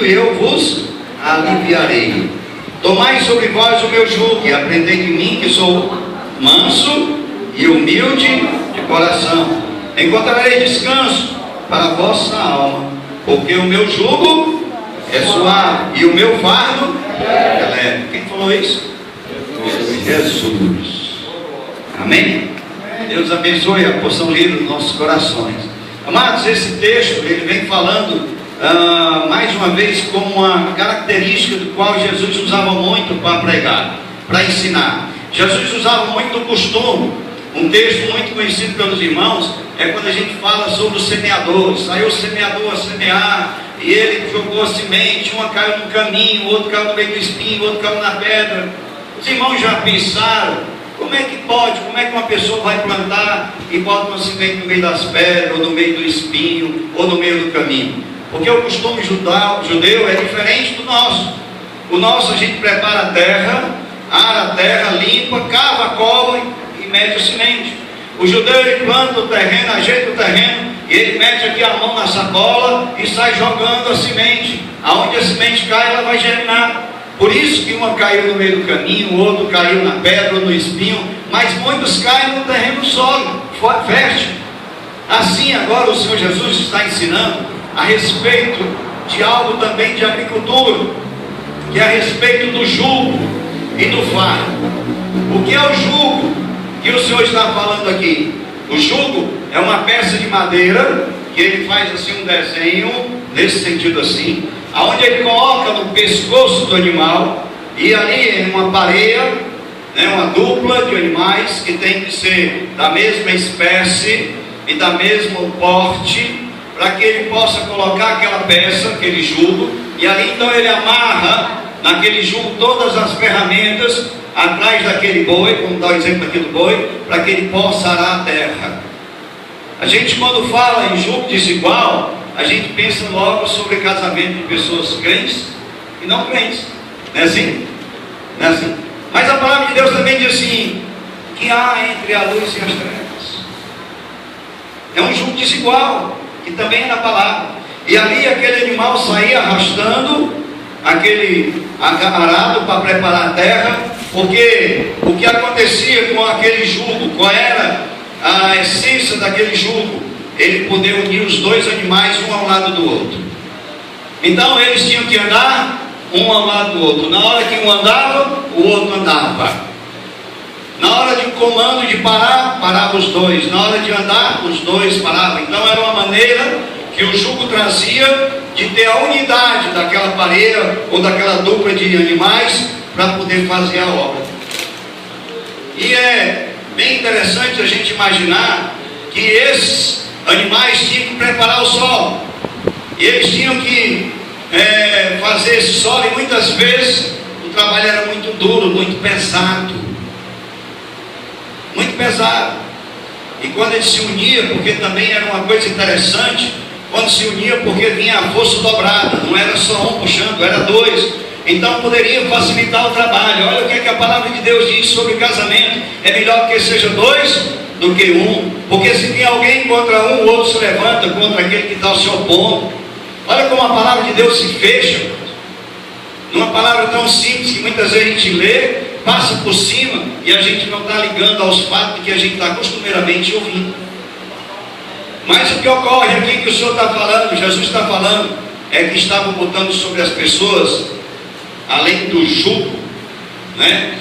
eu vos aliviarei. Tomai sobre vós o meu jugo e aprendei de mim, que sou manso e humilde de coração. Encontrarei descanso para a vossa alma, porque o meu jugo é suave e o meu fardo é leve. Quem falou isso? Jesus. Amém? Deus abençoe a porção lida dos nossos corações. Amados, esse texto ele vem falando mais uma vez como uma característica do qual Jesus usava muito para pregar, para ensinar. Jesus usava muito o costume. Um texto muito conhecido pelos irmãos é quando a gente fala sobre o semeador. Saiu o semeador a semear e ele jogou a semente, uma caiu no caminho, o outro caiu no meio do espinho, o outro caiu na pedra. Os irmãos já pensaram, como é que pode, como é que uma pessoa vai plantar e bota uma semente no meio das pedras, ou no meio do espinho, ou no meio do caminho? Porque o costume judeu é diferente do nosso. O nosso a gente prepara a terra, ara a terra, limpa, cava a cova e mete a semente. O judeu ele planta o terreno, ajeita o terreno, e ele mete aqui a mão na sacola e sai jogando a semente. Aonde a semente cai, ela vai germinar. Por isso que uma caiu no meio do caminho, o outro caiu na pedra ou no espinho, mas muitos caem no terreno sólido, fértil. Assim agora o Senhor Jesus está ensinando a respeito de algo também de agricultura, que é a respeito do jugo e do fardo. O que é o jugo que o Senhor está falando aqui? O jugo é uma peça de madeira que ele faz assim um desenho, nesse sentido assim, aonde ele coloca no pescoço do animal, e ali em uma pareia, uma dupla de animais que tem que ser da mesma espécie e da mesmo porte, para que ele possa colocar aquela peça, aquele jugo, e ali então ele amarra naquele jugo todas as ferramentas atrás daquele boi, vamos dar o exemplo aqui do boi, para que ele possa arar a terra. A gente quando fala em jugo desigual, a gente pensa logo sobre casamento de pessoas crentes e não crentes. Não é assim? Não é assim? Mas a palavra de Deus também diz assim, que há entre a luz e as trevas. É um jugo desigual, que também é na palavra. E ali aquele animal saía arrastando aquele arado para preparar a terra, porque o que acontecia com aquele jugo, qual era a essência daquele jugo? Ele poder unir os dois animais um ao lado do outro. Então eles tinham que andar um ao lado do outro. Na hora que um andava, o outro andava. Na hora de comando de parar, paravam os dois. Na hora de andar, os dois paravam. Então era uma maneira que o jugo trazia de ter a unidade daquela pareia ou daquela dupla de animais para poder fazer a obra. E é bem interessante a gente imaginar que esses animais tinham que preparar o solo, e eles tinham que fazer esse solo, e muitas vezes o trabalho era muito duro, muito pesado, e quando eles se uniam, porque também era uma coisa interessante, quando se unia, porque vinha a força dobrada, não era só um puxando, era dois, então poderia facilitar o trabalho. Olha o que é que a palavra de Deus diz sobre casamento: é melhor que seja dois do que um, porque se tem alguém contra um, o outro se levanta contra aquele que está se opondo. Olha como a palavra de Deus se fecha, numa palavra tão simples que muitas vezes a gente lê, passa por cima, e a gente não está ligando aos fatos que a gente está costumeiramente ouvindo. Mas o que ocorre aqui que o Senhor está falando, Jesus está falando, é que estava botando sobre as pessoas, além do jugo,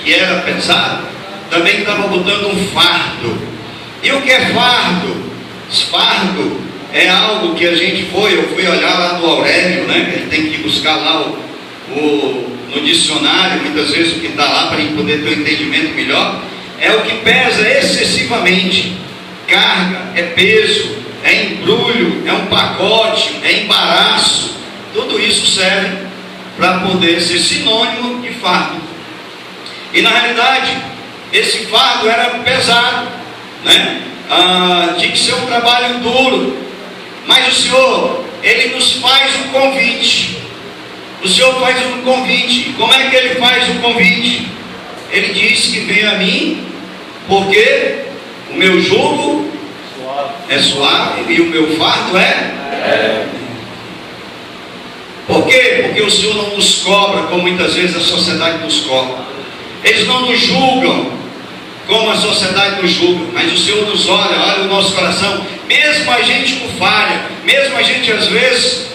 que era pesado, também estava botando um fardo. E o que é fardo? Fardo é algo que eu fui olhar lá do Aurélio, que ele tem que buscar lá no dicionário, muitas vezes o que está lá para a gente poder ter um entendimento melhor, é o que pesa excessivamente, carga, é peso, é embrulho, é um pacote, é embaraço, tudo isso serve para poder ser sinônimo de fardo. E na realidade, esse fardo era pesado, tinha que ser um trabalho duro, mas o Senhor, Ele nos faz um convite. O Senhor faz um convite. Como é que Ele faz o convite? Ele diz que venha a mim, porque o meu jugo é suave e o meu fardo é. Por quê? Porque o Senhor não nos cobra como muitas vezes a sociedade nos cobra. Eles não nos julgam como a sociedade nos julga, mas o Senhor nos olha o nosso coração, mesmo a gente com falha, mesmo a gente às vezes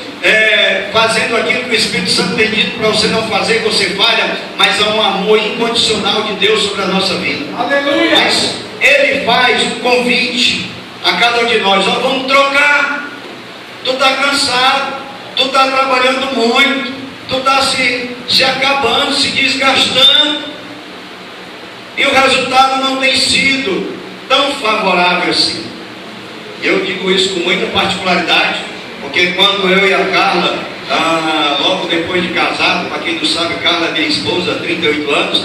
fazendo aquilo que o Espírito Santo tem dito para você não fazer, você falha, mas há um amor incondicional de Deus sobre a nossa vida. Aleluia! Mas Ele faz um convite a cada um de nós: ó, vamos trocar. Tu está cansado, tu está trabalhando muito, tu está se acabando, se desgastando, e o resultado não tem sido tão favorável assim. Eu digo isso com muita particularidade, porque quando eu e a Carla, logo depois de casado, para quem não sabe, Carla é minha esposa há 38 anos,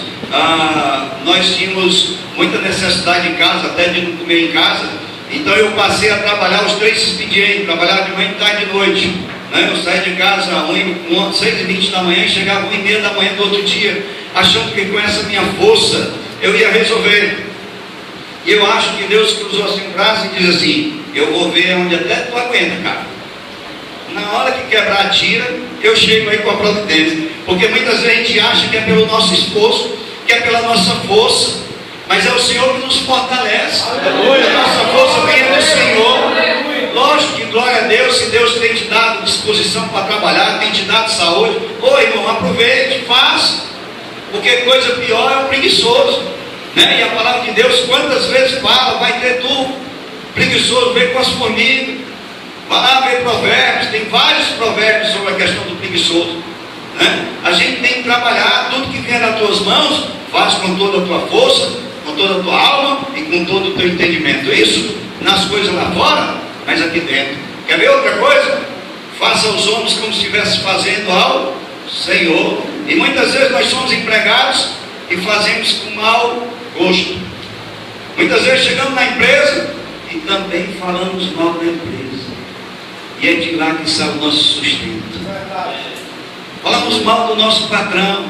nós tínhamos muita necessidade em casa, até de não comer em casa. Então eu passei a trabalhar os 3 expedientes, trabalhar de manhã, de tarde e de noite. Eu saía de casa às 6h20 da manhã e chegava às 1h30 da manhã do outro dia, achando que com essa minha força eu ia resolver. E eu acho que Deus cruzou assim o braço e diz assim: eu vou ver onde até tu aguenta, cara. Na hora que quebrar a tira, eu chego aí com a providência. Porque muitas vezes a gente acha que é pelo nosso esforço, que é pela nossa força, mas é o Senhor que nos fortalece. Aleluia. A nossa força vem do Senhor. Lógico que, glória a Deus, se Deus tem te dado disposição para trabalhar, tem te dado saúde, irmão, aproveite, faça. Porque coisa pior é o preguiçoso, né? E a palavra de Deus quantas vezes fala: vai ter tu preguiçoso, vem com as formigas. Vai lá ver provérbios, tem vários provérbios sobre a questão do preguiçoso, né? A gente tem que trabalhar, tudo que vier nas tuas mãos, faz com toda a tua força, com toda a tua alma e com todo o teu entendimento. Isso nas coisas lá fora, mas aqui dentro. Quer ver outra coisa? Faça aos homens como se estivesse fazendo ao Senhor. E muitas vezes nós somos empregados e fazemos com mau gosto. Muitas vezes chegamos na empresa e também falamos mal da empresa. E é de lá que sai o nosso sustento. Falamos mal do nosso patrão,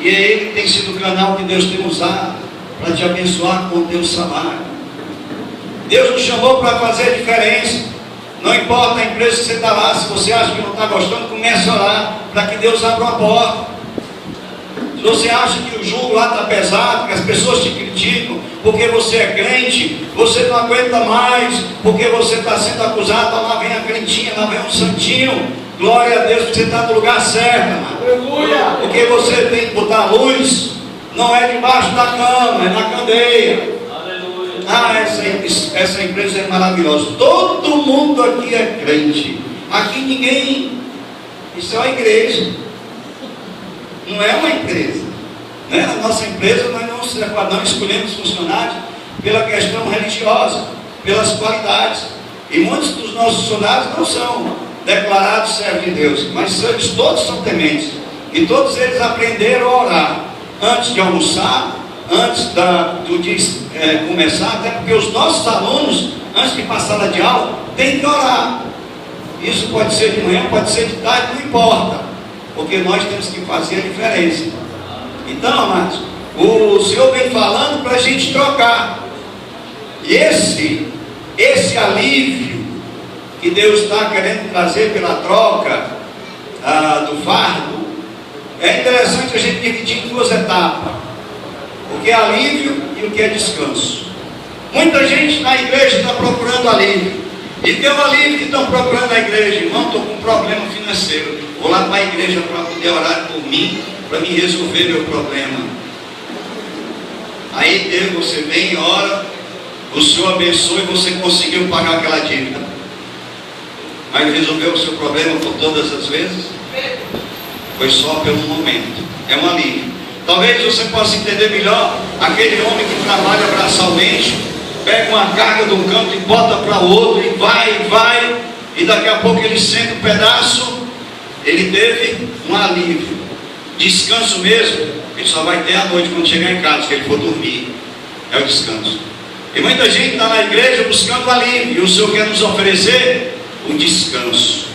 e é ele que tem sido o canal que Deus tem usado para te abençoar com o teu salário. Deus nos chamou para fazer a diferença. Não importa a empresa que você está lá, se você acha que não está gostando, comece a orar para que Deus abra uma porta. Se você acha que o jugo lá está pesado, que as pessoas te criticam porque você é crente, você não aguenta mais, porque você está sendo acusado, lá vem a crentinha, lá vem um santinho. Glória a Deus, porque você está no lugar certo, amado. Aleluia. Porque você tem que botar a luz, não é debaixo da cama, é na candeia. Aleluia. Essa empresa é maravilhosa. Todo mundo aqui é crente. Aqui ninguém, isso é uma igreja, não é uma empresa, né? A nossa empresa nós não escolhemos funcionários pela questão religiosa, pelas qualidades, e muitos dos nossos funcionários não são declarados servos de Deus, mas eles todos são tementes, e todos eles aprenderam a orar antes de almoçar, antes do dia começar, até porque os nossos alunos, antes de passar a de aula, têm que orar. Isso pode ser de manhã, pode ser de tarde, não importa, porque nós temos que fazer a diferença. Então, amados, o Senhor vem falando para a gente trocar. E esse alívio que Deus está querendo trazer pela troca do fardo, é interessante a gente dividir em 2 etapas: o que é alívio e o que é descanso. Muita gente na igreja está procurando alívio, e tem um alívio que estão procurando na igreja: irmão, estou com um problema financeiro, vou lá para a igreja para poder orar por mim, para me resolver meu problema. Aí Deus, você vem e ora, o Senhor abençoa e você conseguiu pagar aquela dívida, mas resolveu o seu problema por todas as vezes? Foi só pelo momento. É um alívio. Talvez você possa entender melhor aquele homem que trabalha braçalmente, pega uma carga de um canto e bota para o outro, e vai, e daqui a pouco ele sente um pedaço. Ele teve um alívio. Descanso mesmo, ele só vai ter à noite quando chegar em casa, que ele for dormir. É o descanso. E muita gente está na igreja buscando alívio, e o Senhor quer nos oferecer o descanso,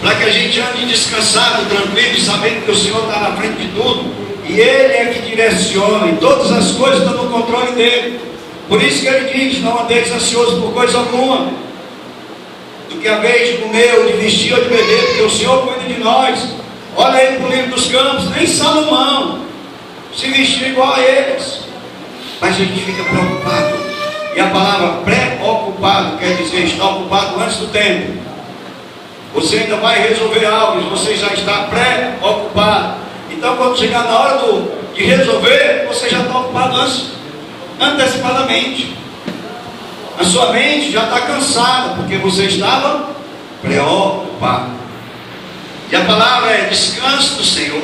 para que a gente ande descansado, tranquilo, sabendo que o Senhor está na frente de tudo, e Ele é que direciona, e todas as coisas estão no controle dEle. Por isso que Ele diz: não andeis ansioso por coisa alguma. Do que a vez de comer, ou de vestir, ou de beber, porque o Senhor cuida de nós. Olha aí para o livro dos Campos, nem Salomão se vestiu igual a eles. Mas a gente fica preocupado. E a palavra preocupado quer dizer estar ocupado antes do tempo. Você ainda vai resolver algo, você já está preocupado. Então quando chegar na hora de resolver, você já está ocupado antecipadamente. A sua mente já está cansada, porque você estava preocupado. E a palavra é descanso do Senhor.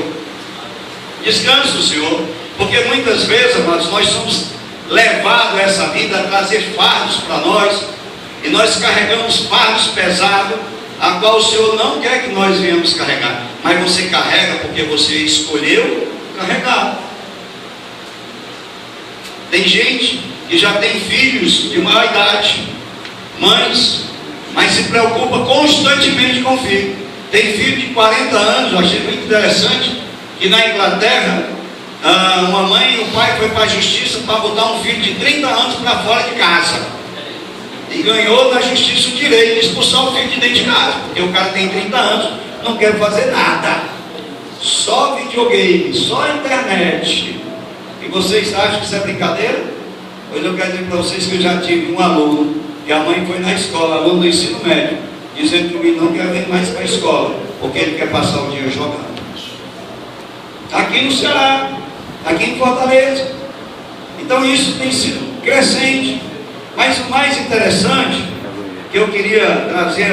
Descanso do Senhor. Porque muitas vezes, amados, nós somos levados a essa vida a trazer fardos para nós. E nós carregamos fardos pesados, a qual o Senhor não quer que nós venhamos carregar. Mas você carrega porque você escolheu carregar. Tem gente que já tem filhos de maior idade, mães, mas se preocupa constantemente com o filho. Tem filho de 40 anos, eu achei muito interessante, que na Inglaterra, uma mãe e o pai foi para a justiça para botar um filho de 30 anos para fora de casa. E ganhou na justiça o direito de expulsar o filho de dentro de casa, porque o cara tem 30 anos, não quer fazer nada. Só videogame, só internet. E vocês acham que isso é brincadeira? Pois eu quero dizer para vocês que eu já tive um aluno, que a mãe foi na escola, aluno do ensino médio, dizendo que o menino não quer vir mais para a escola, porque ele quer passar o dia jogando. Aqui no Ceará, aqui em Fortaleza. Então isso tem sido crescente. Mas o mais interessante, que eu queria trazer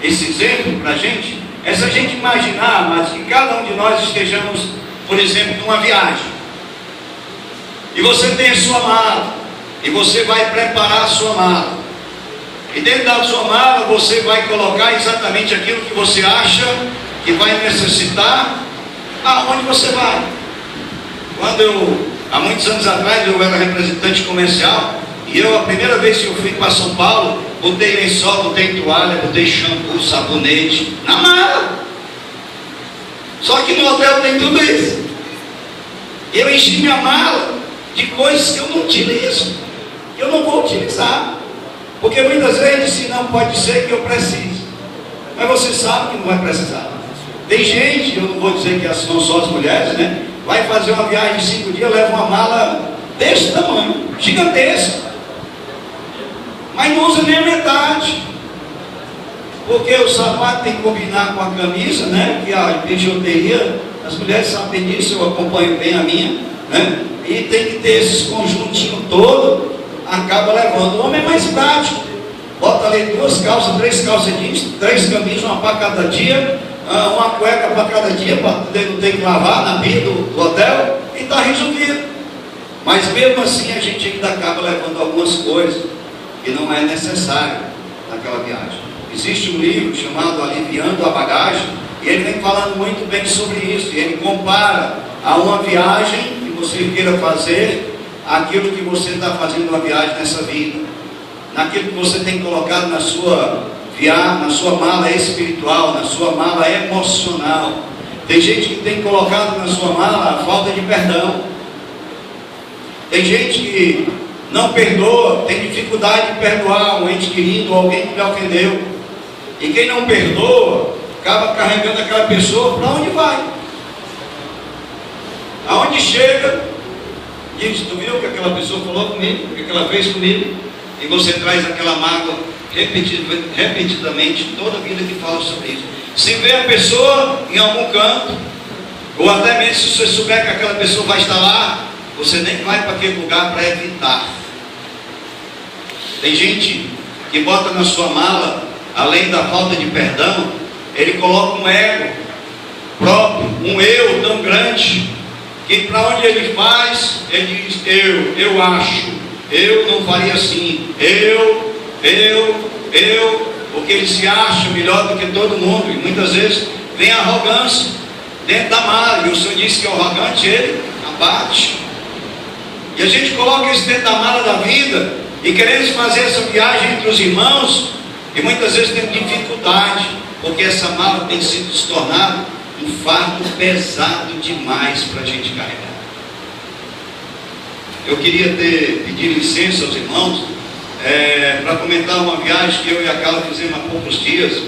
esse exemplo para a gente, é se a gente imaginar, mas que cada um de nós estejamos, por exemplo, numa viagem. E você tem a sua mala, e você vai preparar a sua mala. E dentro da sua mala você vai colocar exatamente aquilo que você acha que vai necessitar aonde você vai. Há muitos anos atrás, eu era representante comercial, e a primeira vez que eu fui para São Paulo, botei lençol, botei toalha, botei shampoo, sabonete na mala. Só que no hotel tem tudo isso. Eu enchi minha mala de coisas que eu não utilizo, que eu não vou utilizar, porque muitas vezes, se não, pode ser que eu precise, mas você sabe que não vai precisar. Tem gente, eu não vou dizer que são só as mulheres, né? Vai fazer uma viagem de 5 dias, leva uma mala desse tamanho, gigantesca, mas não usa nem a metade, porque o sapato tem que combinar com a camisa, né? Que a bijuteria, as mulheres sabem disso, eu acompanho bem a minha, né? E tem que ter esses conjuntinhos todos, acaba levando. O homem é mais prático, bota ali 2 calças, 3 calças jeans, 3 camisas, uma para cada dia, uma cueca para cada dia, para não ter que lavar na pia do hotel, e está resolvido. Mas mesmo assim a gente ainda acaba levando algumas coisas que não é necessário naquela viagem. Existe um livro chamado Aliviando a Bagagem, e ele vem falando muito bem sobre isso. E ele compara a uma viagem que você queira fazer, aquilo que você está fazendo uma viagem nessa vida, naquilo que você tem colocado na sua mala espiritual, na sua mala emocional. Tem gente que tem colocado na sua mala a falta de perdão. Tem gente que não perdoa, tem dificuldade de perdoar um ente querido, alguém que lhe ofendeu. E quem não perdoa, acaba carregando aquela pessoa para onde vai. Aonde chega, diz: tu viu o que aquela pessoa falou comigo, o que ela fez comigo? E você traz aquela mágoa repetidamente toda a vida que fala sobre isso. Se vê a pessoa em algum canto, ou até mesmo se você souber que aquela pessoa vai estar lá, você nem vai para aquele lugar para evitar. Tem gente que bota na sua mala, além da falta de perdão, ele coloca um ego próprio, um eu tão grande, que para onde ele faz, ele diz: eu acho, eu não faria assim, porque ele se acha melhor do que todo mundo. E muitas vezes vem a arrogância dentro da mala, e o Senhor disse que o arrogante ele abate. E a gente coloca isso dentro da mala da vida, e queremos fazer essa viagem entre os irmãos, e muitas vezes temos dificuldade, porque essa mala tem sido se tornado um fardo pesado demais para a gente carregar. Eu queria pedir licença aos irmãos, para comentar uma viagem que eu e a Carla fizemos há poucos dias,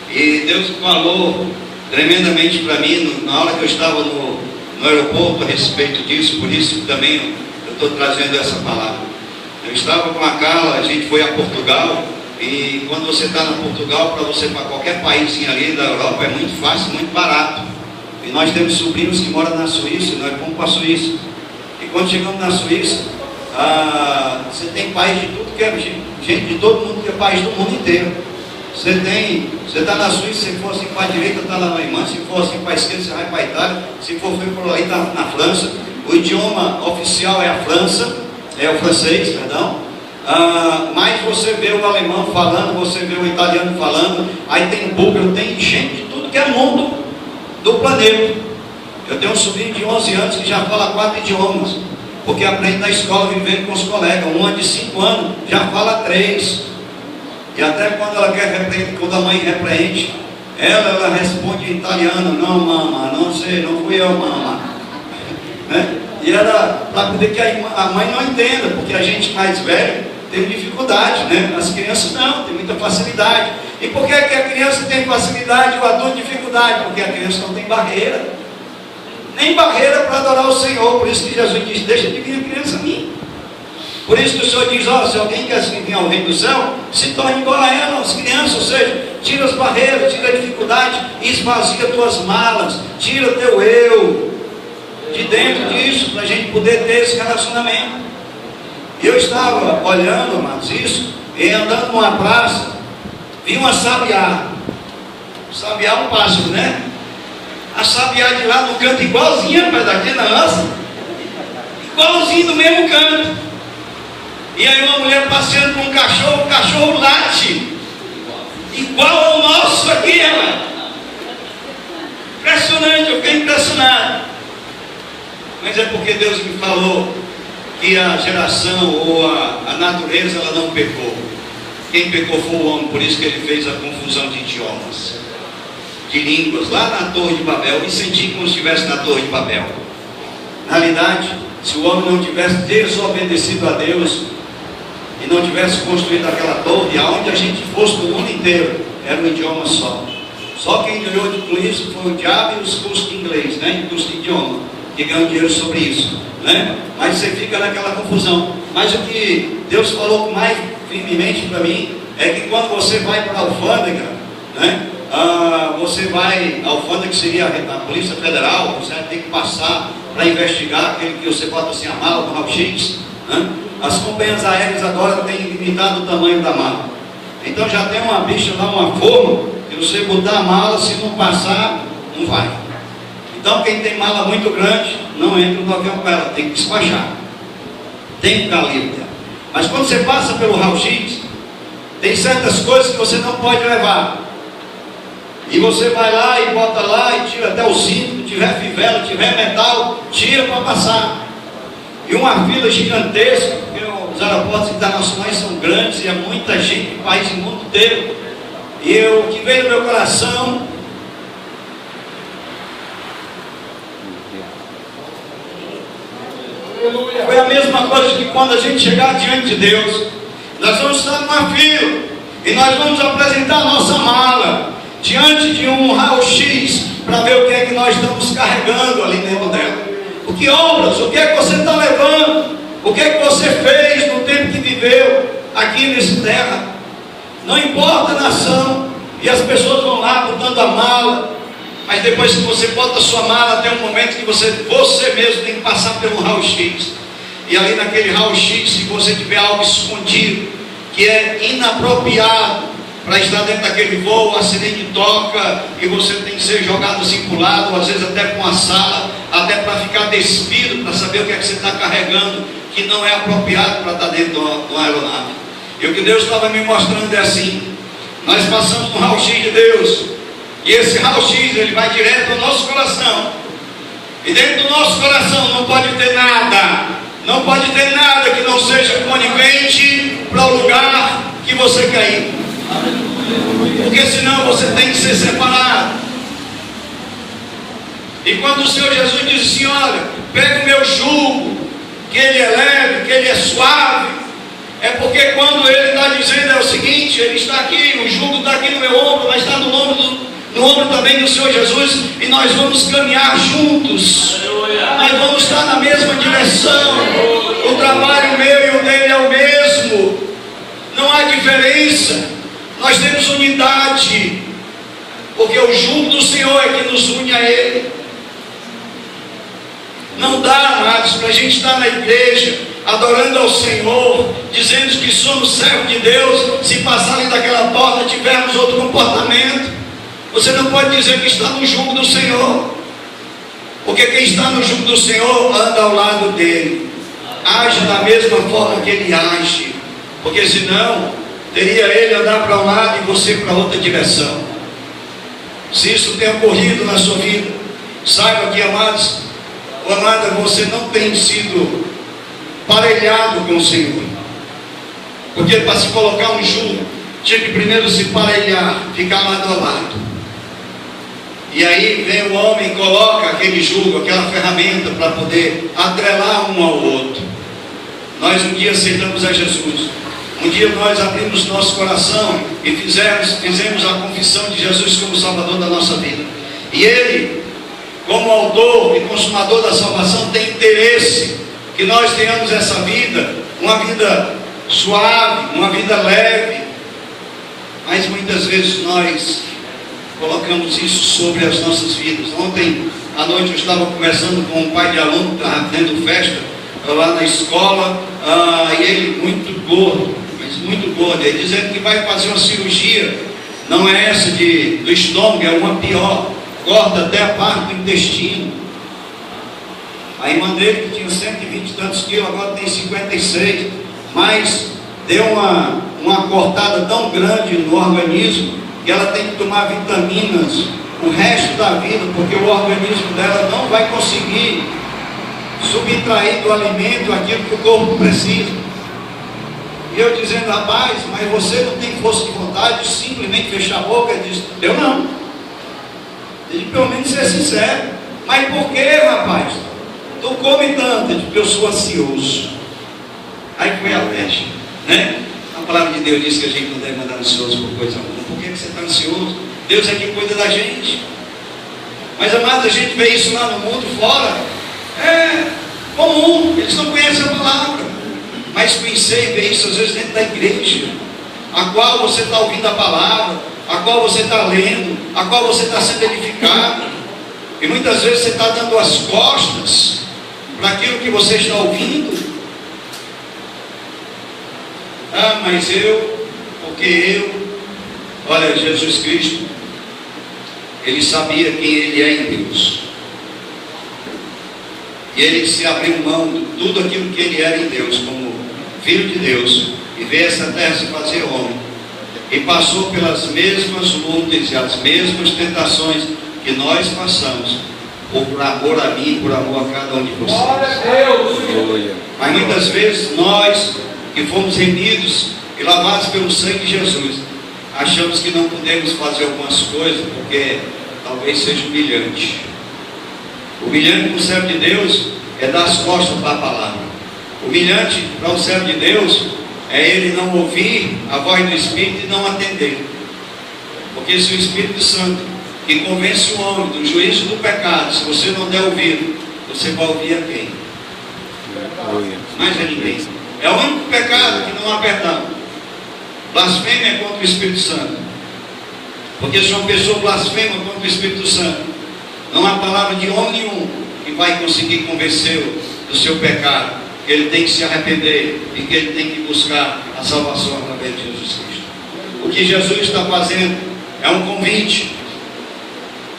e Deus falou tremendamente para mim na hora que eu estava no aeroporto a respeito disso, por isso também eu estou trazendo essa palavra. Eu estava com a Carla, a gente foi a Portugal, e quando você está na Portugal, para você ir para qualquer país ali da Europa é muito fácil, muito barato. E nós temos sobrinhos que moram na Suíça, nós fomos para a Suíça. E quando chegamos na Suíça, você tem país de tudo que é gente de todo mundo, que é país do mundo inteiro. Você está na Suíça, se for assim para a direita, está na Alemanha, se for assim para a esquerda, você vai para a Itália, se for por aí, está na França. O idioma oficial é o francês, perdão. Mas você vê o alemão falando, você vê o italiano falando, aí tem o búlgaro, tem gente de tudo que é mundo do planeta. Eu tenho um sobrinho de 11 anos que já fala 4 idiomas, porque aprende na escola vivendo com os colegas. Uma de 5 anos já fala 3. E até quando ela quer repreender, quando a mãe repreende, ela responde em italiano: não, mamãe, não sei, não fui eu, mamãe. Né? E era para poder que a mãe não entenda, porque a gente mais velho tem dificuldade, né? As crianças não, tem muita facilidade. E por que a criança tem facilidade e o adulto dificuldade? Porque a criança não tem barreira, nem barreira para adorar o Senhor. Por isso que Jesus diz: deixa de vir a criança a mim. Por isso que o Senhor diz: se alguém quer vir ao reino do céu, se torne igual a ela, as crianças. Ou seja, tira as barreiras, tira a dificuldade, esvazia tuas malas, tira teu eu de dentro disso, para a gente poder ter esse relacionamento. E eu estava olhando, amados, isso, e andando numa praça, vi uma sabiá. Sabiá é um pássaro, né? A sabiá de lá no canto igualzinha para daqui na nossa, igualzinho do mesmo canto. E aí uma mulher passeando com um cachorro, o cachorro late, igual ao nosso aqui, ela. Impressionante, eu fiquei impressionado. Mas é porque Deus me falou que a geração ou a natureza, ela não pecou. Quem pecou foi o homem, por isso que ele fez a confusão de idiomas, de línguas, lá na Torre de Babel. E senti como se estivesse na Torre de Babel. Na realidade, se o homem não tivesse desobedecido a Deus e não tivesse construído aquela torre, aonde a gente fosse no mundo inteiro, era um idioma só. Só quem ganhou com isso foi o diabo e os cursos de inglês, né? Cursos de idioma, que ganham dinheiro sobre isso, né? Mas você fica naquela confusão. Mas o que Deus falou mais firmemente para mim é que quando você vai para a alfândega, né? Você vai, a alfândega, que seria a Polícia Federal, você tem que passar para investigar aquele que você bota assim a mala, o raio-x, né? As companhias aéreas agora têm limitado o tamanho da mala. Então já tem uma bicha lá, uma forma, que você botar a mala, se não passar, não vai. Então quem tem mala muito grande, não entra no avião com ela, tem que despachar. Tem que ficar livre. Mas quando você passa pelo raio-x, tem certas coisas que você não pode levar. E você vai lá e bota lá e tira até o cinto, se tiver fivela, tiver metal, tira para passar. E uma fila gigantesca, porque os aeroportos internacionais são grandes e é muita gente do país e mundo inteiro. E o que veio no meu coração foi a mesma coisa que quando a gente chegar diante de Deus, nós vamos estar numa fila e nós vamos apresentar a nossa mala diante de um raio-x para ver o que é que nós estamos carregando ali dentro dela. O que obras, o que é que você está levando, o que é que você fez no tempo que viveu aqui nessa terra. Não importa a nação, e as pessoas vão lá botando a mala, mas depois que você bota a sua mala, tem um momento que você mesmo tem que passar pelo raio-x. E ali naquele raio-x, se você tiver algo escondido, que é inapropriado para estar dentro daquele voo, o acidente toca e você tem que ser jogado assim para o lado, ou às vezes até para uma sala, até para ficar despido, para saber o que é que você está carregando, que não é apropriado para estar dentro de uma aeronave. E o que Deus estava me mostrando é assim: nós passamos no raio-x de Deus, e esse raio-x ele vai direto ao nosso coração, e dentro do nosso coração não pode ter nada, não pode ter nada que não seja conivente para o lugar que você quer ir. Porque senão você tem que ser separado. E quando o Senhor Jesus diz assim: olha, pega o meu jugo, que ele é leve, que ele é suave, É porque quando ele está dizendo é o seguinte, ele está aqui, o jugo está aqui no meu ombro, mas está no ombro também do Senhor Jesus, e nós vamos caminhar juntos, nós vamos estar na mesma direção, o trabalho meu e o dele é o mesmo, não há diferença, nós temos unidade, porque o jugo do Senhor é que nos une a Ele. Não dá, amados, para a gente estar na igreja, adorando ao Senhor, dizendo que somos servos de Deus, se passarem daquela porta tivermos outro comportamento. Você não pode dizer que está no jugo do Senhor, porque quem está no jugo do Senhor anda ao lado dele, age da mesma forma que ele age, porque senão teria ele andar para um lado e você para outra direção. Se isso tem ocorrido na sua vida, saiba que, amados, ou amada, você não tem sido parelhado com o Senhor, porque para se colocar um jugo tinha que primeiro se parelhar, ficar lado a lado, e aí vem o homem e coloca aquele jugo, aquela ferramenta para poder atrelar um ao outro. Nós um dia aceitamos a Jesus, um dia nós abrimos nosso coração e fizemos a confissão de Jesus como Salvador da nossa vida, e Ele, como autor e consumador da salvação, tem interesse que nós tenhamos essa vida, uma vida suave, uma vida leve, mas muitas vezes nós colocamos isso sobre as nossas vidas. Ontem à noite eu estava conversando com um pai de aluno que estava tendo festa lá na escola, e ele muito gordo, mas muito gordo, ele dizendo que vai fazer uma cirurgia, não é essa do estômago, é uma pior, corta até a parte do intestino. A irmã dele, que tinha 120 e tantos quilos, agora tem 56, mas deu uma cortada tão grande no organismo que ela tem que tomar vitaminas o resto da vida, porque o organismo dela não vai conseguir subtrair do alimento aquilo que o corpo precisa. E eu dizendo, rapaz, mas você não tem força de vontade de simplesmente fechar a boca? Ele disse, eu não. Ele pelo menos ser sincero. Mas por que, rapaz? Tu come tanto? Ele disse, porque eu sou ansioso. Aí foi a mecha, né? A palavra de Deus diz que a gente não deve andar ansioso por coisa alguma. Por que você está ansioso? Deus é quem cuida da gente. Mas, amados, a gente vê isso lá no mundo fora, é comum, eles não conhecem a palavra, mas conhecer e ver isso às vezes dentro da igreja, a qual você está ouvindo a palavra, a qual você está lendo, a qual você está sendo edificado, e muitas vezes você está dando as costas para aquilo que você está ouvindo. Mas olha, Jesus Cristo, Ele sabia quem Ele é em Deus, e Ele se abriu mão de tudo aquilo que Ele era em Deus, como Filho de Deus, e veio essa terra se fazer homem, e passou pelas mesmas lutas e as mesmas tentações que nós passamos, por amor a mim, por amor a cada um de vocês. Glória a Deus. Mas muitas vezes nós, que fomos remidos e lavados pelo sangue de Jesus, achamos que não podemos fazer algumas coisas porque talvez seja humilhante. Humilhante para o servo de Deus é dar as costas para a palavra. Humilhante para o servo de Deus é ele não ouvir a voz do Espírito e não atender. Porque se o Espírito Santo, que convence o homem do juízo do pecado, se você não der ouvido, você vai ouvir a quem? Mais a ninguém. É o único pecado que não há perdão. Blasfêmia contra o Espírito Santo. Porque se uma pessoa blasfema contra o Espírito Santo, não há palavra de homem nenhum que vai conseguir convencê-lo do seu pecado, que ele tem que se arrepender e que ele tem que buscar a salvação através de Jesus Cristo. O que Jesus está fazendo é um convite.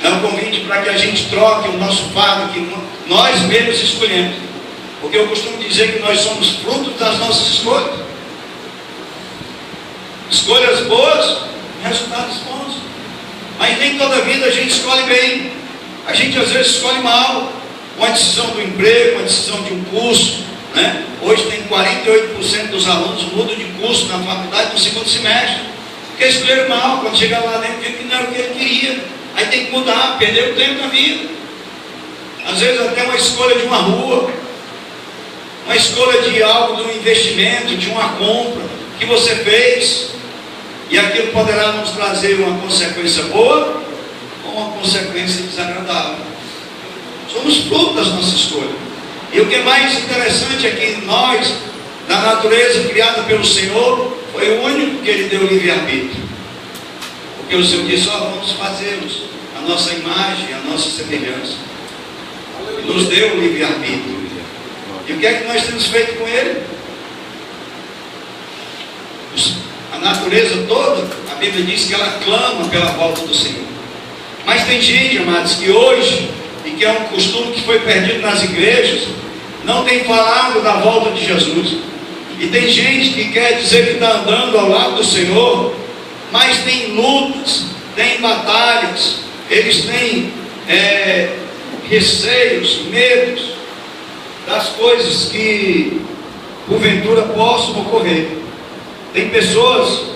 É um convite para que a gente troque o nosso fardo que nós mesmos escolhemos. Porque eu costumo dizer que nós somos frutos das nossas escolhas. Escolhas boas, resultados bons. Mas nem toda vida a gente escolhe bem. A gente às vezes escolhe mal. Uma decisão do emprego, uma decisão de um curso, né? Hoje tem 48% dos alunos mudam de curso na faculdade no segundo semestre. Porque escolheram mal, quando chegar lá dentro, viu que não era o que ele queria. Aí tem que mudar, perder o tempo da vida. Às vezes até uma escolha de uma rua. uma escolha de algo, de um investimento, de uma compra que você fez, e aquilo poderá nos trazer uma consequência boa ou uma consequência desagradável. Somos fruto das nossas escolhas. E o que é mais interessante é que nós, da natureza criada pelo Senhor, foi o único que Ele deu livre-arbítrio. Porque o Senhor disse: vamos fazê-los a nossa imagem, a nossa semelhança. E nos deu o livre-arbítrio. E o que é que nós temos feito com Ele? A natureza toda, a Bíblia diz que ela clama pela volta do Senhor. Mas tem gente, amados, que hoje, e que é um costume que foi perdido nas igrejas, não tem falado da volta de Jesus. E tem gente que quer dizer que está andando ao lado do Senhor, mas tem lutas, tem batalhas, eles têm receios, medos das coisas que porventura possam ocorrer. Tem pessoas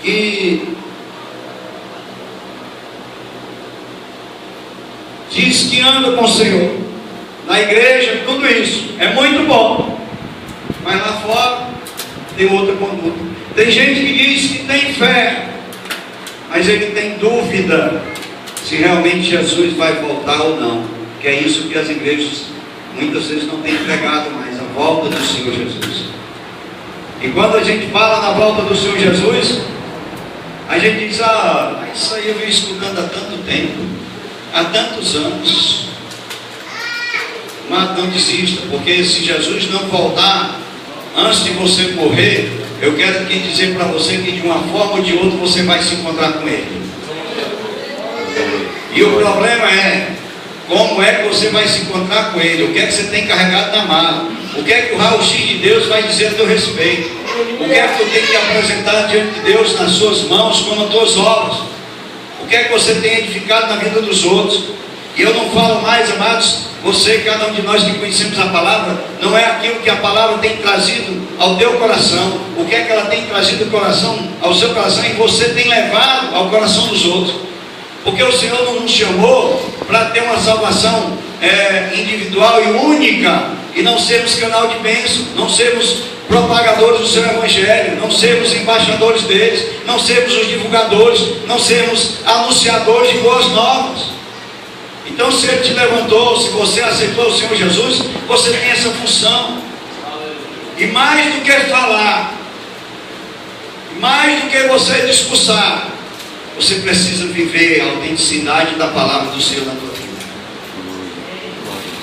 que diz que anda com o Senhor na igreja, tudo isso é muito bom, mas lá fora tem outra conduta. Tem gente que diz que tem fé, mas ele tem dúvida se realmente Jesus vai voltar ou não, que é isso que as igrejas muitas vezes não têm pregado mais, a volta do Senhor Jesus. E quando a gente fala na volta do Senhor Jesus, a gente diz: isso aí eu venho escutando há tanto tempo, há tantos anos. Mas não desista, porque se Jesus não voltar antes de você morrer, eu quero aqui dizer para você que de uma forma ou de outra você vai se encontrar com Ele. E o problema é como é que você vai se encontrar com Ele, o que é que você tem carregado na mala, o que é que o raio-x de Deus vai dizer a teu respeito, o que é que tu tem que apresentar diante de Deus nas suas mãos como as tuas obras, o que é que você tem edificado na vida dos outros. E eu não falo mais, amados, você, cada um de nós que conhecemos a palavra, não é aquilo que a palavra tem trazido ao teu coração, o que é que ela tem trazido ao seu coração e você tem levado ao coração dos outros. Porque o Senhor não nos chamou para ter uma salvação individual e única, e não sermos canal de bênção, não sermos propagadores do seu evangelho, não sermos embaixadores deles, não sermos os divulgadores, não sermos anunciadores de boas novas. Então, se Ele te levantou, se você aceitou o Senhor Jesus, você tem essa função. E mais do que falar, mais do que você discursar, você precisa viver a autenticidade da palavra do Senhor na tua vida.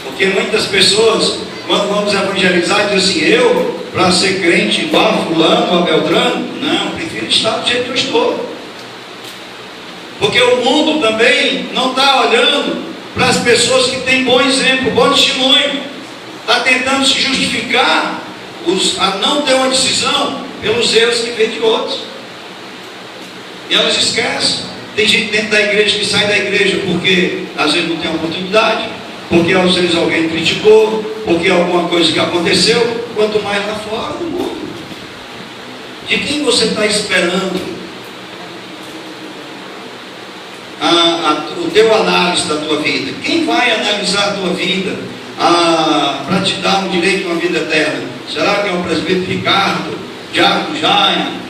Porque muitas pessoas, quando vamos evangelizar, dizem assim: eu, para ser crente igual a fulano ou a Beltrano, não, prefiro estar do jeito que eu estou. Porque o mundo também não está olhando para as pessoas que têm bom exemplo, bom testemunho, está tentando se justificar a não ter uma decisão pelos erros que vem de outros. E elas esquecem. Tem gente dentro da igreja que sai da igreja porque às vezes não tem oportunidade, porque às vezes alguém criticou, porque alguma coisa que aconteceu, quanto mais lá fora do mundo. De quem você está esperando o teu análise da tua vida? Quem vai analisar a tua vida para te dar um direito a uma vida eterna? Será que é o presbítero Ricardo, Diácono Jaime?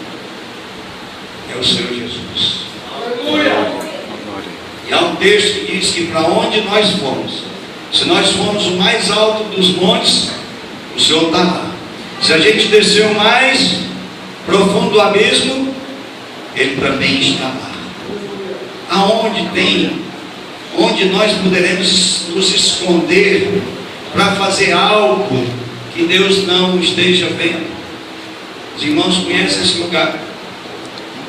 É o Senhor Jesus. Aleluia! E há um texto que diz que para onde nós fomos, se nós formos o mais alto dos montes, o Senhor está lá. Se a gente descer o mais profundo do abismo, Ele também está lá. Onde nós poderemos nos esconder para fazer algo que Deus não esteja vendo? Os irmãos conhecem esse lugar.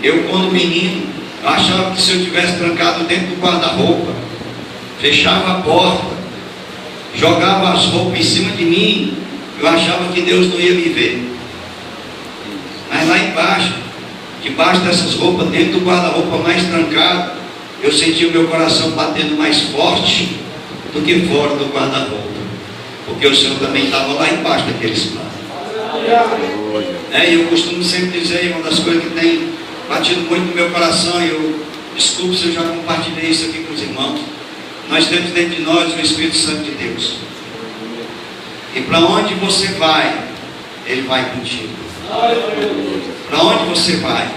Eu, quando menino, achava que se eu tivesse trancado dentro do guarda-roupa, fechava a porta, jogava as roupas em cima de mim, eu achava que Deus não ia me ver. Mas lá embaixo, debaixo dessas roupas, dentro do guarda-roupa mais trancado, eu senti o meu coração batendo mais forte do que fora do guarda-roupa, porque o Senhor também estava lá embaixo daqueles planos. E eu costumo sempre dizer, uma das coisas que tem batido muito no meu coração, e eu desculpe se eu já compartilhei isso aqui com os irmãos, nós temos dentro de nós o Espírito Santo de Deus. E para onde você vai, Ele vai contigo. Para onde você vai?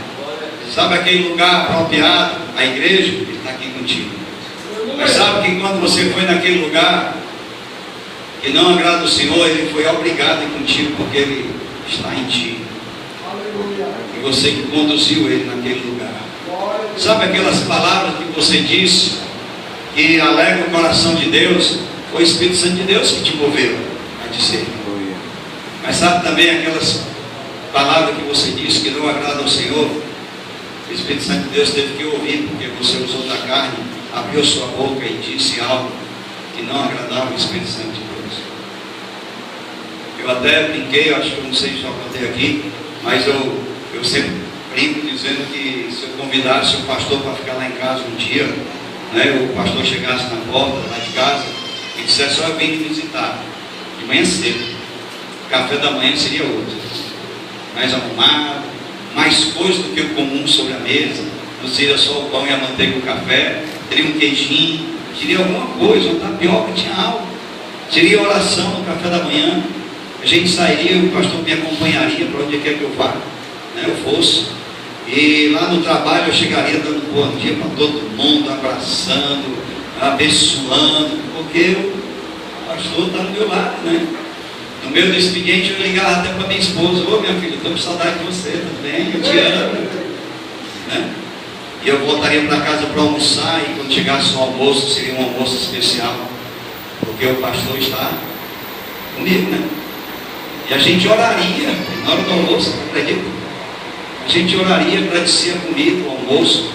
Sabe aquele lugar apropriado, a igreja? Ele está aqui contigo. Mas sabe que quando você foi naquele lugar que não agrada o Senhor, Ele foi obrigado a ir contigo, porque Ele está em ti. E você que conduziu Ele naquele lugar. Sabe aquelas palavras que você disse, que alegra o coração de Deus? Foi o Espírito Santo de Deus que te moveu a dizer. Mas sabe também aquelas palavras que você disse que não agradam ao Senhor? O Espírito Santo de Deus teve que ouvir, porque você usou da carne, abriu sua boca e disse algo que não agradava o Espírito Santo de Deus. Eu até brinquei, acho que eu não sei se já contei aqui, mas eu sempre brinco dizendo que se eu convidasse o pastor para ficar lá em casa um dia, né, o pastor chegasse na porta lá de casa e dissesse: só eu vim te visitar de manhã cedo, o café da manhã seria outro, mais arrumado, mais coisa do que o comum sobre a mesa, não seria só o pão e a manteiga e o café, teria um queijinho, teria alguma coisa, uma tapioca, tinha algo, teria oração no café da manhã, a gente sairia, o pastor me acompanharia para onde quer que eu vá, né, eu fosse, e lá no trabalho eu chegaria dando bom dia para todo mundo, abraçando, abençoando, porque o pastor está do meu lado, né? No meu expediente eu ligava até para minha esposa: ô minha filha, estou com saudade de você, tudo bem? Eu te amo, né? E eu voltaria para casa para almoçar, e quando chegasse o almoço, seria um almoço especial, porque o pastor está comigo, né? E a gente oraria na hora do almoço, acredito. A gente oraria, agradecia comigo o almoço,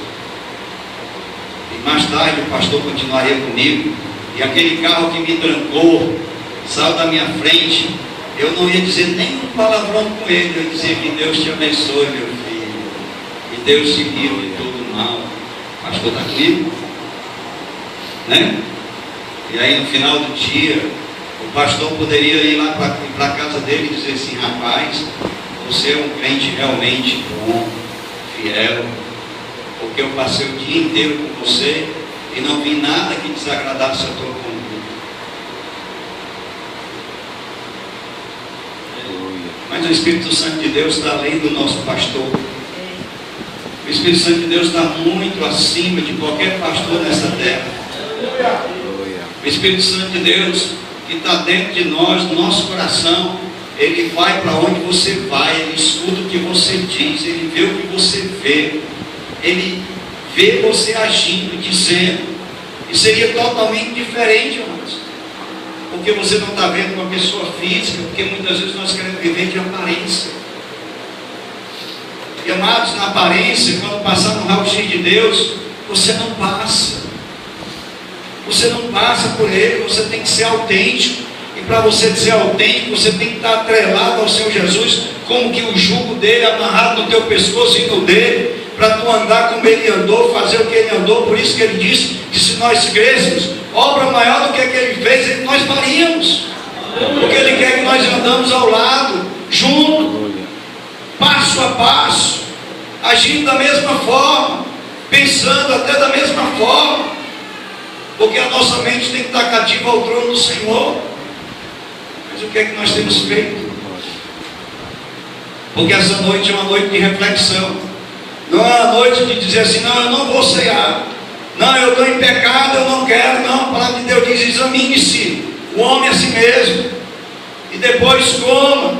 e mais tarde o pastor continuaria comigo, e aquele carro que me trancou saiu da minha frente, eu não ia dizer nem um palavrão com ele, eu ia dizer: que Deus te abençoe, meu filho, que Deus te livre de todo mal. O pastor está comigo, né? E aí no final do dia, o pastor poderia ir lá para a casa dele e dizer assim: rapaz, você é um crente realmente bom, fiel, porque eu passei o dia inteiro com você e não vi nada que desagradasse a tua conduta. Mas o Espírito Santo de Deus está além do nosso pastor. O Espírito Santo de Deus está muito acima de qualquer pastor nessa terra. O Espírito Santo de Deus que está dentro de nós, no nosso coração, ele vai para onde você vai, ele escuta o que você diz, ele vê o que você vê, ele vê você agindo, dizendo, e seria totalmente diferente, irmãos, porque você não está vendo uma pessoa física, porque muitas vezes nós queremos viver de aparência. E amados, na aparência, quando passar no raio-x de Deus, você não passa. Você não passa por ele, você tem que ser autêntico. E para você ser autêntico, você tem que estar atrelado ao Senhor Jesus, como que o jugo dele amarrado no teu pescoço e no dele, para tu andar como ele andou, fazer o que ele andou. Por isso que ele disse que se nós crêssemos, obra maior do que ele fez, nós faríamos. Porque ele quer que nós andamos ao lado, junto, passo a passo, agindo da mesma forma, pensando até da mesma forma, porque a nossa mente tem que estar cativa ao trono do Senhor. Mas o que é que nós temos feito? Porque essa noite é uma noite de reflexão, não é uma noite de dizer assim: não, eu não vou cear, não, eu estou em pecado, eu não quero. Não, a palavra de Deus diz: examine-se o homem a si mesmo, e depois coma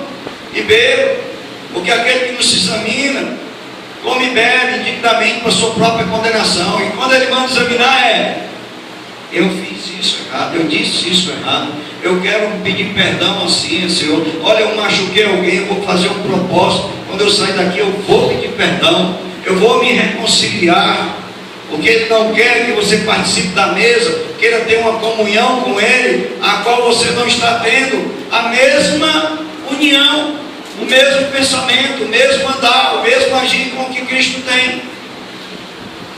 e beba, porque aquele que não se examina, come e bebe indignamente para a sua própria condenação. E quando ele manda examinar, eu fiz isso errado, eu disse isso errado, eu quero pedir perdão assim, Senhor. Olha, eu machuquei alguém, eu vou fazer um propósito, quando eu sair daqui eu vou pedir perdão, eu vou me reconciliar, porque ele não quer que você participe da mesa, queira ter uma comunhão com ele, a qual você não está tendo a mesma união, o mesmo pensamento, o mesmo andar, o mesmo agir com o que Cristo tem.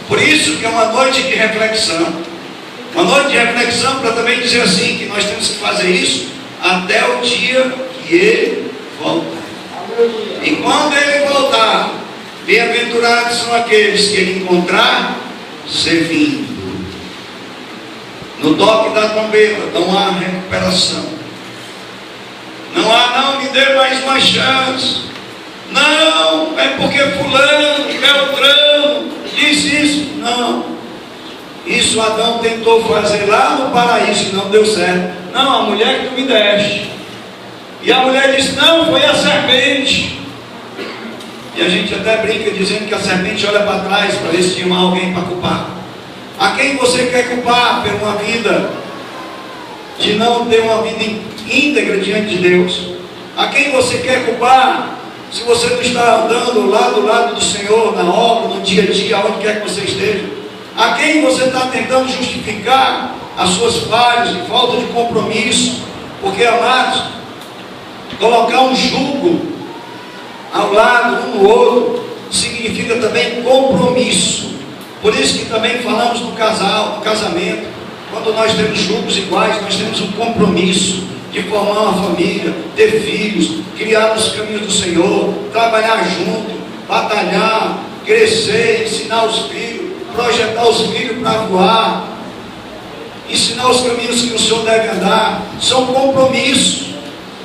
Por isso que é uma noite de reflexão. Uma noite de reflexão para também dizer assim, que nós temos que fazer isso até o dia que ele voltar. E quando ele voltar, bem-aventurados são aqueles que ele encontrar servindo. No toque da trombeta, não há recuperação. dê mais uma chance. Não, é porque fulano, Beltrano disse isso. Não. Isso Adão tentou fazer lá no paraíso e não deu certo. Não, a mulher que tu me deste. E a mulher disse, não, foi a serpente. E a gente até brinca dizendo que a serpente olha para trás para ver se tinha alguém para culpar. A quem você quer culpar por uma vida de não ter uma vida íntegra diante de Deus? A quem você quer culpar se você não está andando lá do lado do Senhor, na obra, no dia a dia, onde quer que você esteja? A quem você está tentando justificar as suas falhas e falta de compromisso? Porque, amados, colocar um jugo ao lado um no outro significa também compromisso. Por isso que também falamos do casal, do casamento. Quando nós temos jugos iguais, nós temos um compromisso de formar uma família, ter filhos, criar os caminhos do Senhor, trabalhar junto, batalhar, crescer, ensinar os filhos, projetar os filhos para voar, ensinar os caminhos que o Senhor deve andar. São compromissos.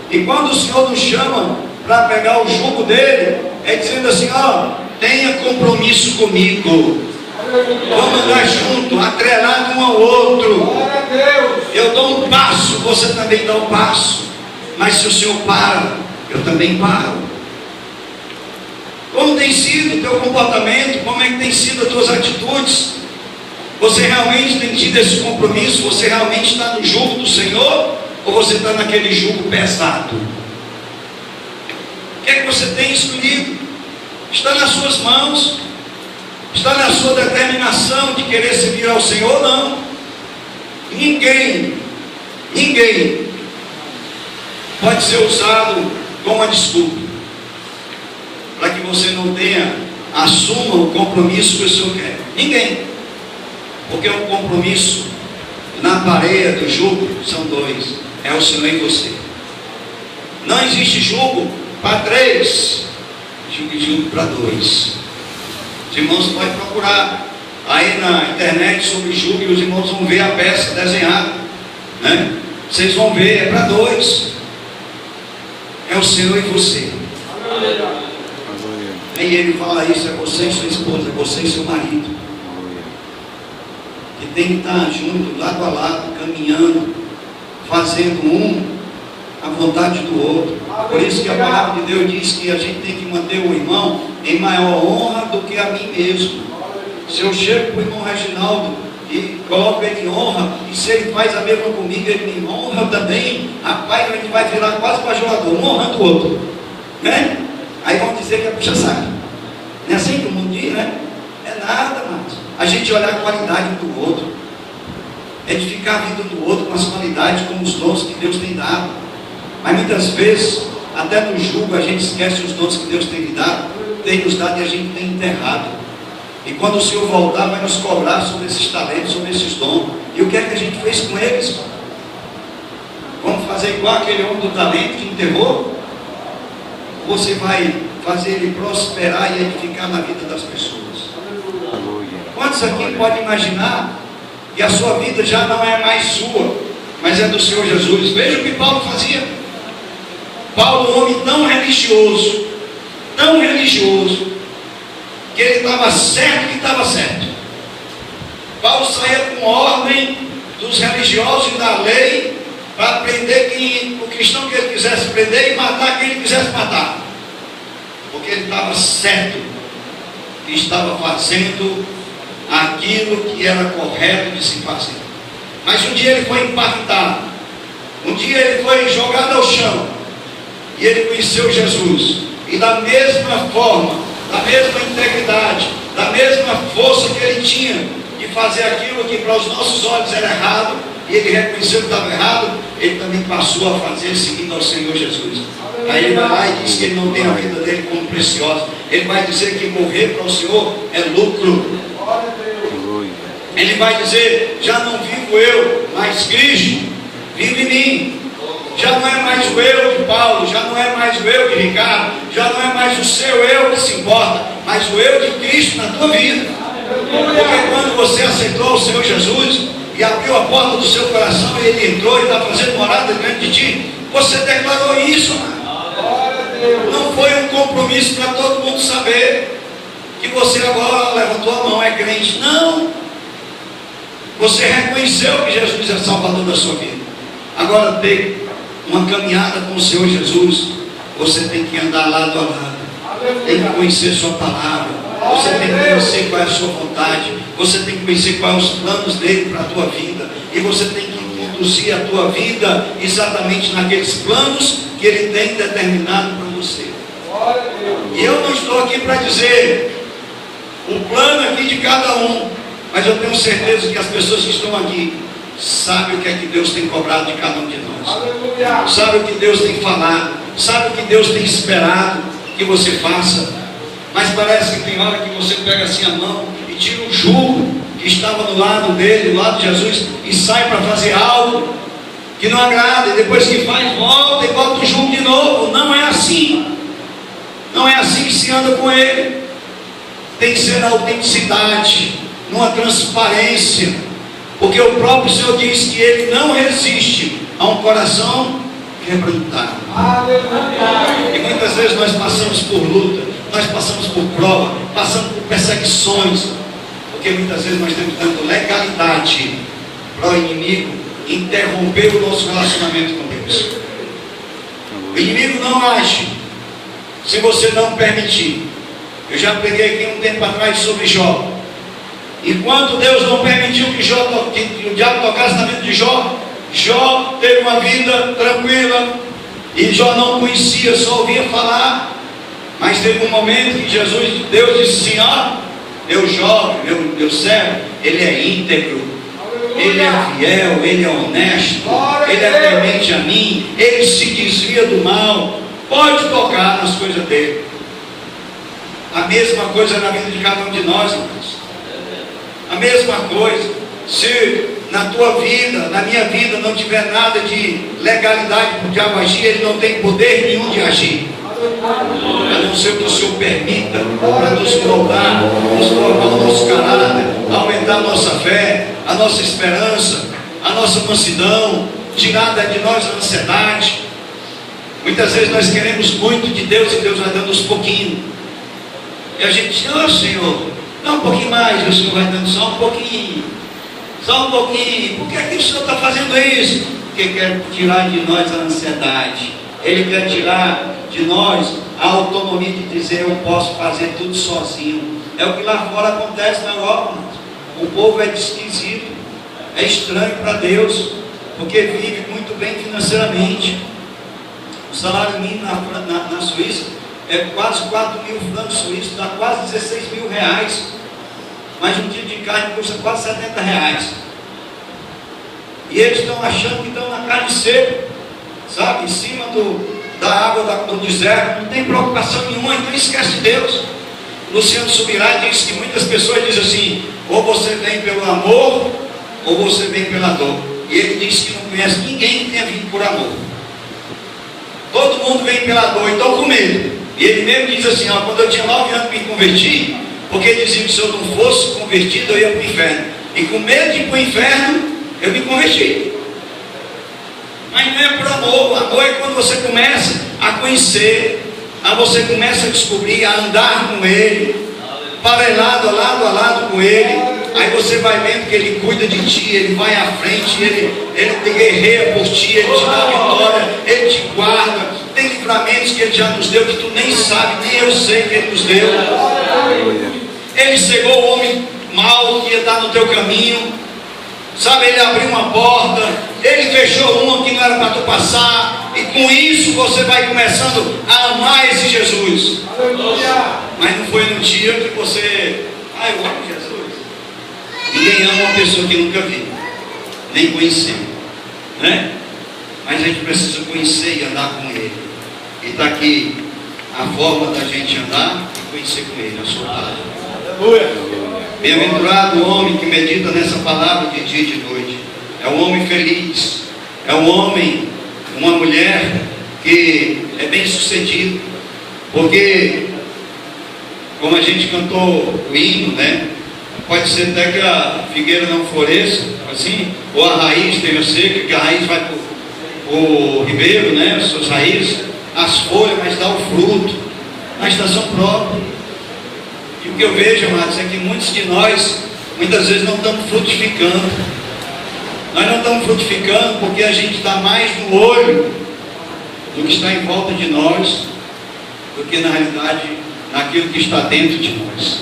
E quando o Senhor nos chama para pegar o jugo dele, é dizendo assim, ó, tenha compromisso comigo. Vamos andar junto, atrelado um ao outro. Eu dou um passo, você também dá um passo. Mas se o Senhor para, eu também paro. Como tem sido o teu comportamento? Como é que tem sido as tuas atitudes? Você realmente tem tido esse compromisso? Você realmente está no jugo do Senhor? Ou você está naquele jugo pesado? O que é que você tem escolhido? Está nas suas mãos? Está na sua determinação de querer servir ao Senhor? Não. Ninguém pode ser usado como uma desculpa para que você não tenha, assuma o compromisso que o Senhor quer. Ninguém. Porque o compromisso na pareia do jugo são dois. É o Senhor e você. Não existe jugo para 3, jugo para 2. Os irmãos podem procurar aí na internet sobre jugo e os irmãos vão ver a peça desenhada, né? Vocês vão ver, é para 2. É o Senhor e você. Aí ele fala isso, é você e sua esposa, é você e seu marido. Que tem que estar junto, lado a lado, caminhando, fazendo a vontade do outro. Por isso que a palavra de Deus diz que a gente tem que manter o irmão em maior honra do que a mim mesmo. Se eu chego para o irmão Reginaldo e coloco ele em honra, e se ele faz a mesma comigo, ele me honra também, rapaz, a gente vai virar quase bajulador, um honrando o outro, né? Aí vão dizer que é puxa-saco. Não é assim que o mundo diz, né? É nada, mas a gente olhar a qualidade do outro, edificar a vida do outro com as qualidades, com os dons que Deus tem dado. Mas muitas vezes, até no jugo, a gente esquece os dons que Deus tem nos dado e a gente tem enterrado. E quando o Senhor voltar, vai nos cobrar sobre esses talentos, sobre esses dons. E o que é que a gente fez com eles? Vamos fazer igual aquele homem do talento que enterrou? Você vai fazer ele prosperar e edificar na vida das pessoas. Quantos aqui podem imaginar que a sua vida já não é mais sua, mas é do Senhor Jesus? Veja o que Paulo fazia. Paulo, um homem tão religioso, que ele estava certo que estava certo. Paulo saía com ordem dos religiosos e da lei para prender o cristão que ele quisesse prender e matar quem ele quisesse matar, porque ele estava certo que estava fazendo aquilo que era correto de se fazer. Mas um dia ele foi impactado, um dia ele foi jogado ao chão e ele conheceu Jesus, e da mesma forma, da mesma integridade, da mesma força que ele tinha de fazer aquilo que para os nossos olhos era errado, e ele reconheceu que estava errado, ele também passou a fazer seguindo ao Senhor Jesus. Aí ele vai lá e diz que ele não tem a vida dele como preciosa. Ele vai dizer que morrer para o Senhor é lucro. Ele vai dizer, já não vivo eu, mas Cristo vive em mim. Já não é mais o eu de Paulo, já não é mais o eu de Ricardo, já não é mais o seu eu que se importa, mas o eu de Cristo na tua vida. Porque quando você aceitou o Senhor Jesus e abriu a porta do seu coração e ele entrou e está fazendo morada dentro de ti, você declarou isso, mano. Não foi um compromisso para todo mundo saber que você agora levantou a mão, é crente. Não. Você reconheceu que Jesus é Salvador da sua vida. Agora tem uma caminhada com o Senhor Jesus. Você tem que andar lado a lado. Tem que conhecer sua palavra. Você tem que conhecer qual é a sua vontade. Você tem que conhecer quais são os planos dele para a tua vida. E você tem que conduzir a tua vida exatamente naqueles planos que ele tem determinado para você. E eu não estou aqui para dizer o plano aqui de cada um, mas eu tenho certeza que as pessoas que estão aqui sabem o que é que Deus tem cobrado de cada um de nós. Sabe o que Deus tem falado, sabe o que Deus tem esperado que você faça. Mas parece que tem hora que você pega assim a mão e tira o jugo que estava do lado dele, do lado de Jesus, e sai para fazer algo que não agrada, e depois que faz, volta e bota o jugo de novo. Não é assim. Não é assim que se anda com ele. Tem que ser na autenticidade, numa transparência, porque o próprio Senhor diz que ele não resiste a um coração quebrantado. E muitas vezes nós passamos por luta, nós passamos por prova, passamos por perseguições, porque muitas vezes nós temos dando legalidade para o inimigo interromper o nosso relacionamento com Deus. O inimigo não age se você não permitir. Eu já preguei aqui um tempo atrás sobre Jó. Enquanto Deus não permitiu que o diabo tocasse na vida de Jó, Jó teve uma vida tranquila, e Jó não conhecia, só ouvia falar. Mas teve um momento que Deus disse assim: ó, meu jovem, meu servo, ele é íntegro, ele é fiel, ele é honesto, ele é temente a mim, ele se desvia do mal, pode tocar nas coisas dele. A mesma coisa na vida de cada um de nós, irmãos. A mesma coisa. Se na tua vida, na minha vida, não tiver nada de legalidade para o diabo agir, ele não tem poder nenhum de agir. A não ser que o Senhor permita para nos moldar, nos formar o nosso caráter, aumentar a nossa fé, a nossa esperança, a nossa mansidão, tirar de nós a ansiedade. Muitas vezes nós queremos muito de Deus e Deus vai dando uns pouquinhos. E a gente diz: ó Senhor, dá um pouquinho mais. E o Senhor vai dando só um pouquinho. Só um pouquinho. Por que é que o Senhor está fazendo isso? Porque quer tirar de nós a ansiedade. Ele quer tirar de nós a autonomia de dizer: eu posso fazer tudo sozinho. É o que lá fora acontece na Europa. O povo é esquisito, é estranho para Deus, porque vive muito bem financeiramente. O salário mínimo na Suíça é quase 4 mil francos suíços, dá quase 16 mil reais. Mas um quilo de carne custa quase 70 reais. E eles estão achando que estão na carne seca, sabe, em cima da água do deserto, não tem preocupação nenhuma, então esquece Deus. Luciano Subirá diz que muitas pessoas dizem assim: ou você vem pelo amor, ou você vem pela dor. E ele diz que não conhece ninguém que tenha vindo por amor. Todo mundo vem pela dor, então com medo. E ele mesmo diz assim: ó, quando eu tinha 9 anos me converti, porque ele dizia que se eu não fosse convertido eu ia para o inferno. E com medo de ir para o inferno, eu me converti. Mas não é por amor. Amor é quando você começa a conhecer, você começa a descobrir, a andar com Ele, parelado, lado a lado com Ele. Aí você vai vendo que Ele cuida de ti, Ele vai à frente, Ele te guerreia por ti, Ele te dá vitória, Ele te guarda. Tem livramentos que Ele já nos deu que tu nem sabe, nem eu sei que Ele nos deu. Ele cegou o homem mau que ia dar no teu caminho. Sabe, Ele abriu uma porta, Ele fechou uma que não era para tu passar, e com isso você vai começando a amar esse Jesus. Mas não foi no dia que você: eu amo Jesus. Ninguém ama uma pessoa que nunca viu, nem conheceu, né? Mas a gente precisa conhecer e andar com Ele. E está aqui a forma da gente andar e conhecer com Ele, a sua palavra. Bem-aventurado o homem que medita nessa palavra de dia e de noite. É um homem feliz. É um homem, uma mulher que é bem sucedido. Porque, como a gente cantou o hino, né? Pode ser até que a figueira não floresça, assim, ou a raiz esteja seca, que a raiz vai para o ribeiro, né? As suas raízes. as folhas, mas dá o fruto, na estação própria. E o que eu vejo, amados, é que muitos de nós, muitas vezes não estamos frutificando. Nós não estamos frutificando porque a gente está mais no olho do que está em volta de nós, do que na realidade naquilo que está dentro de nós.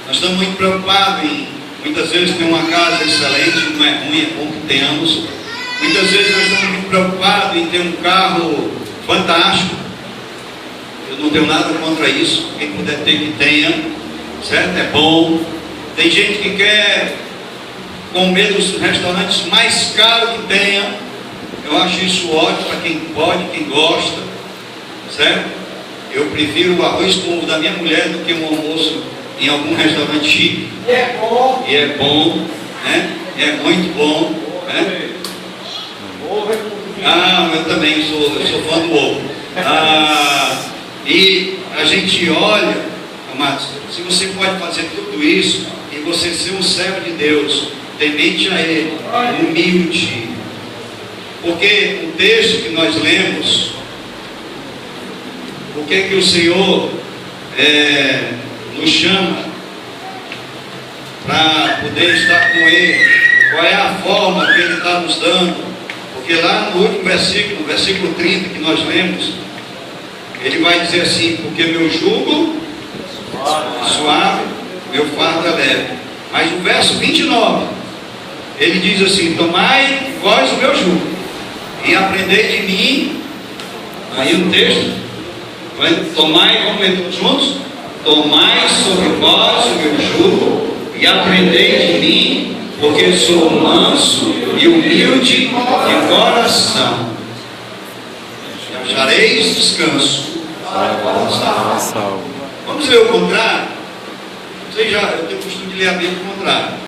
Nós estamos muito preocupados em, muitas vezes, ter uma casa excelente, não é ruim, é bom que tenhamos. Muitas vezes nós estamos muito preocupados em ter um carro fantástico. Eu não tenho nada contra isso, quem puder ter que tenha, certo? É bom. Tem gente que quer comer dos restaurantes mais caros que tenha. Eu acho isso ótimo para quem pode, quem gosta, certo? Eu prefiro o arroz com ovo da minha mulher do que um almoço em algum restaurante chique. E é bom, né? É muito bom, né? Eu também sou fã do ovo. E a gente olha, amados, se você pode fazer tudo isso e você ser um servo de Deus, temente a Ele, humilde. Porque o texto que nós lemos, o que o Senhor nos chama para poder estar com Ele, qual é a forma que Ele está nos dando? Porque lá no último versículo, no versículo 30 que nós lemos, Ele vai dizer assim: porque meu jugo é suave, meu fardo é leve. Mas no verso 29, Ele diz assim: tomai vós o meu jugo e aprendei de mim. Aí o texto, tomai, vamos ler todos juntos? Tomai sobre vós o meu jugo e aprendei de mim, porque sou manso e humilde de coração, e achareis descanso. Vamos ler o contrário? Eu tenho o costume de ler a Bíblia ao contrário.